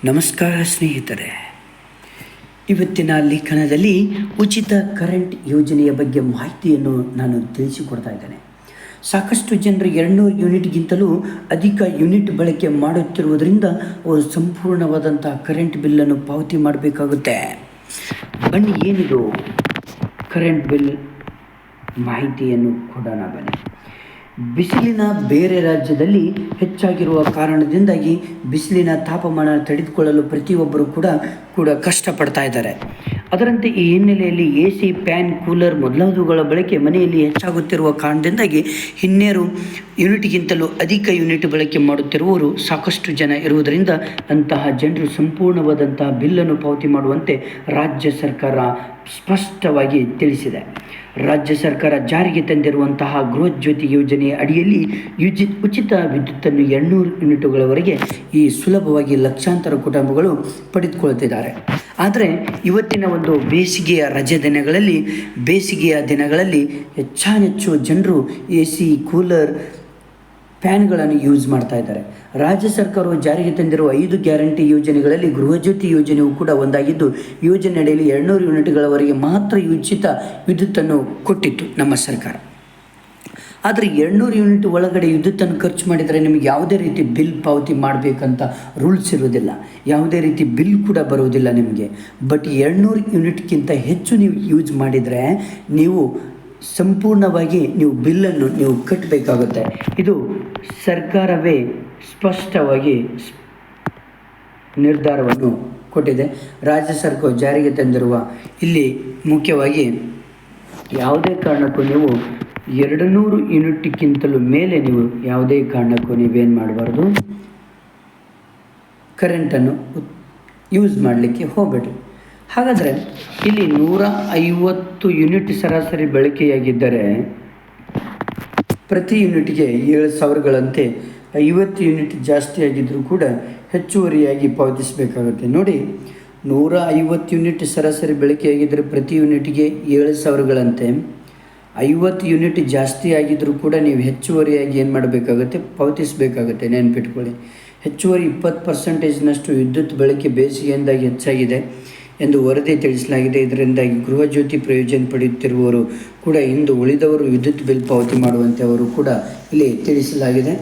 ನಮಸ್ಕಾರ ಸ್ನೇಹಿತರೆ, ಇವತ್ತಿನ ಲೇಖನದಲ್ಲಿ ಉಚಿತ ಕರೆಂಟ್ ಯೋಜನೆಯ ಬಗ್ಗೆ ಮಾಹಿತಿಯನ್ನು ನಾನು ತಿಳಿಸಿಕೊಡ್ತಾ ಇದ್ದೇನೆ. ಸಾಕಷ್ಟು ಜನರು 200 ಯೂನಿಟ್ಗಿಂತಲೂ ಅಧಿಕ ಯೂನಿಟ್ ಬಳಕೆ ಮಾಡುತ್ತಿರುವುದರಿಂದ ಅವರು ಸಂಪೂರ್ಣವಾದಂಥ ಕರೆಂಟ್ ಬಿಲ್ಲನ್ನು ಪಾವತಿ ಮಾಡಬೇಕಾಗುತ್ತೆ. ಬನ್ನಿ, ಏನಿದು ಕರೆಂಟ್ ಬಿಲ್ ಮಾಹಿತಿಯನ್ನು ಕೊಡೋಣ. ಬನ್ನಿ. ಬಿಸಿಲಿನ ಬೇರೆ ರಾಜ್ಯದಲ್ಲಿ ಹೆಚ್ಚಾಗಿರುವ ಕಾರಣದಿಂದಾಗಿ ಬಿಸಿಲಿನ ತಾಪಮಾನ ತಡೆದುಕೊಳ್ಳಲು ಪ್ರತಿಯೊಬ್ಬರು ಕೂಡ ಕಷ್ಟಪಡ್ತಾ ಇದ್ದಾರೆ. ಅದರಂತೆ ಈ ಹಿನ್ನೆಲೆಯಲ್ಲಿ AC, ಫ್ಯಾನ್, ಕೂಲರ್ ಮೊದಲಾದವುಗಳ ಬಳಕೆ ಮನೆಯಲ್ಲಿ ಹೆಚ್ಚಾಗುತ್ತಿರುವ ಕಾರಣದಿಂದಾಗಿ 200 ಯೂನಿಟ್ಗಿಂತಲೂ ಅಧಿಕ ಯೂನಿಟ್ ಬಳಕೆ ಮಾಡುತ್ತಿರುವವರು ಸಾಕಷ್ಟು ಜನ ಇರುವುದರಿಂದ ಅಂತಹ ಜನರು ಸಂಪೂರ್ಣವಾದಂತಹ ಬಿಲ್ಲನ್ನು ಪಾವತಿ ಮಾಡುವಂತೆ ರಾಜ್ಯ ಸರ್ಕಾರ ಸ್ಪಷ್ಟವಾಗಿ ತಿಳಿಸಿದೆ. ರಾಜ್ಯ ಸರ್ಕಾರ ಜಾರಿಗೆ ತಂದಿರುವಂತಹ ಗೃಹ ಜ್ಯೋತಿ ಯೋಜನೆಯ ಅಡಿಯಲ್ಲಿ ಉಚಿತ ವಿದ್ಯುತ್ತನ್ನು 200 ಯೂನಿಟ್ಗಳವರೆಗೆ ಈ ಸುಲಭವಾಗಿ ಲಕ್ಷಾಂತರ ಕುಟುಂಬಗಳು ಪಡೆದುಕೊಳ್ಳುತ್ತಿದ್ದಾರೆ. ಆದರೆ ಇವತ್ತಿನ ಒಂದು ಬೇಸಿಗೆಯ ದಿನಗಳಲ್ಲಿ ಹೆಚ್ಚಾನೆಚ್ಚು ಜನರು AC, ಕೂಲರ್, ಫ್ಯಾನ್ಗಳನ್ನು ಯೂಸ್ ಮಾಡ್ತಾ ಇದ್ದಾರೆ. ರಾಜ್ಯ ಸರ್ಕಾರವು ಜಾರಿಗೆ ತಂದಿರುವ 5 ಗ್ಯಾರಂಟಿ ಯೋಜನೆಗಳಲ್ಲಿ ಗೃಹಜ್ಯೋತಿ ಯೋಜನೆಯು ಕೂಡ ಒಂದಾಗಿದ್ದು, ಯೋಜನೆ ಅಡಿಯಲ್ಲಿ 200 ಯೂನಿಟ್ಗಳವರೆಗೆ ಮಾತ್ರ ಉಚಿತ ವಿದ್ಯುತ್ತನ್ನು ಕೊಟ್ಟಿತ್ತು ನಮ್ಮ ಸರ್ಕಾರ. ಆದರೆ 200 ಯೂನಿಟ್ ಒಳಗಡೆ ವಿದ್ಯುತ್ತನ್ನು ಖರ್ಚು ಮಾಡಿದರೆ ನಿಮಗೆ ಯಾವುದೇ ರೀತಿ ಬಿಲ್ ಪಾವತಿ ಮಾಡಬೇಕಂತ ರೂಲ್ಸ್ ಇರೋದಿಲ್ಲ, ಯಾವುದೇ ರೀತಿ ಬಿಲ್ ಕೂಡ ಬರುವುದಿಲ್ಲ ನಿಮಗೆ. ಬಟ್ 200 ಯೂನಿಟ್ಗಿಂತ ಹೆಚ್ಚು ನೀವು ಯೂಸ್ ಮಾಡಿದರೆ ನೀವು ಸಂಪೂರ್ಣವಾಗಿ ಬಿಲ್ಲನ್ನು ಕಟ್ಟಬೇಕಾಗುತ್ತೆ. ಇದು ಸರ್ಕಾರವೇ ಸ್ಪಷ್ಟವಾಗಿ ನಿರ್ಧಾರವನ್ನು ಕೊಟ್ಟಿದೆ. ರಾಜ್ಯ ಸರ್ಕಾರ ಜಾರಿಗೆ ತಂದಿರುವ ಇಲ್ಲಿ ಮುಖ್ಯವಾಗಿ ಯಾವುದೇ ಕಾರಣಕ್ಕೂ ನೀವು 200 ಯೂನಿಟ್ಗಿಂತಲೂ ಮೇಲೆ ಯಾವುದೇ ಕಾರಣಕ್ಕೂ ನೀವೇನು ಮಾಡಬಾರ್ದು, ಕರೆಂಟನ್ನು ಯೂಸ್ ಮಾಡಲಿಕ್ಕೆ ಹೋಗಬೇಡಿ. ಹಾಗಾದರೆ ಇಲ್ಲಿ 150 ಯೂನಿಟ್ ಸರಾಸರಿ ಬಳಕೆಯಾಗಿದ್ದರೆ ಪ್ರತಿ ಯೂನಿಟ್ಗೆ 7,000ಗಳಂತೆ 50 ಯೂನಿಟ್ ಜಾಸ್ತಿ ಆಗಿದ್ದರೂ ಕೂಡ ಹೆಚ್ಚುವರಿಯಾಗಿ ಪಾವತಿಸಬೇಕಾಗುತ್ತೆ. ನೋಡಿ, 150 ಯೂನಿಟ್ ಸರಾಸರಿ ಬಳಕೆಯಾಗಿದ್ದರೆ ಪ್ರತಿ ಯೂನಿಟ್ಗೆ 7,000ಗಳಂತೆ, 50 ಯೂನಿಟ್ ಜಾಸ್ತಿ ಆಗಿದ್ದರೂ ಕೂಡ ನೀವು ಹೆಚ್ಚುವರಿಯಾಗಿ ಏನು ಮಾಡಬೇಕಾಗುತ್ತೆ, ಪಾವತಿಸಬೇಕಾಗುತ್ತೆ. ನೆನಪಿಟ್ಕೊಳ್ಳಿ, ಹೆಚ್ಚುವರಿ 20%ನಷ್ಟು ವಿದ್ಯುತ್ ಬಳಕೆ ಬೇಸಿಗೆಯಿಂದಾಗಿ ಹೆಚ್ಚಾಗಿದೆ ಎಂದು ವರದಿ ತಿಳಿಸಲಾಗಿದೆ. ಇದರಿಂದಾಗಿ ಗೃಹ ಜ್ಯೋತಿ ಪ್ರಯೋಜನ ಪಡೆಯುತ್ತಿರುವವರು ಕೂಡ ಇಂದು ಉಳಿದವರು ವಿದ್ಯುತ್ ಬಿಲ್ ಪಾವತಿ ಮಾಡುವಂತೆ ಅವರು ಕೂಡ ಇಲ್ಲಿ ತಿಳಿಸಲಾಗಿದೆ.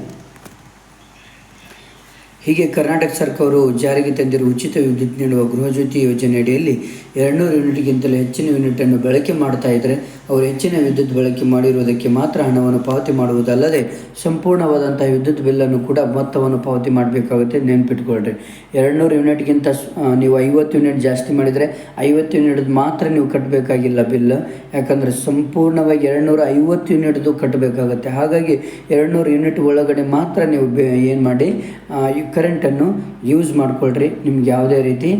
ಹೀಗೆ ಕರ್ನಾಟಕ ಸರ್ಕಾರವು ಜಾರಿಗೆ ತಂದಿರುವ ಉಚಿತ ವಿದ್ಯುತ್ ನೀಡುವ ಗೃಹಜ್ಯೋತಿ ಯೋಜನೆ ಅಡಿಯಲ್ಲಿ 200 ಯೂನಿಟ್ಗಿಂತಲೂ ಹೆಚ್ಚಿನ ಯೂನಿಟನ್ನು ಬಳಕೆ ಮಾಡ್ತಾ ಇದ್ದರೆ ಅವರು ಹೆಚ್ಚಿನ ವಿದ್ಯುತ್ ಬಳಕೆ ಮಾಡಿರುವುದಕ್ಕೆ ಮಾತ್ರ ಹಣವನ್ನು ಪಾವತಿ ಮಾಡುವುದಲ್ಲದೆ ಸಂಪೂರ್ಣವಾದಂಥ ವಿದ್ಯುತ್ ಬಿಲ್ಲನ್ನು ಕೂಡ ಮೊತ್ತವನ್ನು ಪಾವತಿ ಮಾಡಬೇಕಾಗುತ್ತೆ. ನೆನಪಿಟ್ಕೊಳ್ರಿ, 200 ಯೂನಿಟ್ಗಿಂತ ನೀವು 50 ಯೂನಿಟ್ ಜಾಸ್ತಿ ಮಾಡಿದರೆ 50 ಯೂನಿಟ್ ಮಾತ್ರ ನೀವು ಕಟ್ಟಬೇಕಾಗಿಲ್ಲ ಬಿಲ್, ಯಾಕಂದರೆ ಸಂಪೂರ್ಣವಾಗಿ 250 ಯೂನಿಟ್ದು ಕಟ್ಟಬೇಕಾಗುತ್ತೆ. ಹಾಗಾಗಿ 200 ಯೂನಿಟ್ ಒಳಗಡೆ ಮಾತ್ರ ನೀವು ಏನು ಮಾಡಿ ಕರೆಂಟನ್ನು ಯೂಸ್ ಮಾಡಿಕೊಳ್ಳ್ರಿ, ನಿಮ್ಗೆ ಯಾವುದೇ ರೀತಿ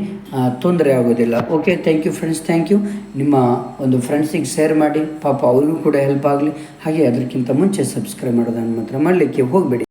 ತೊಂದರೆ ಆಗೋದಿಲ್ಲ. Okay, thank you friends, thank you. ನಿಮ್ಮ ಒಂದು ಫ್ರೆಂಡ್ಸಿಗೆ ಶೇರ್ ಮಾಡಿ, ಪಾಪ ಅವ್ರಿಗೂ ಕೂಡ ಹೆಲ್ಪ್ ಆಗಲಿ. ಹಾಗೆ ಅದಕ್ಕಿಂತ ಮುಂಚೆ ಸಬ್ಸ್ಕ್ರೈಬ್ ಮಾಡೋದನ್ನು ಮಾತ್ರ ಮಾಡಲಿಕ್ಕೆ ಹೋಗಬೇಡಿ.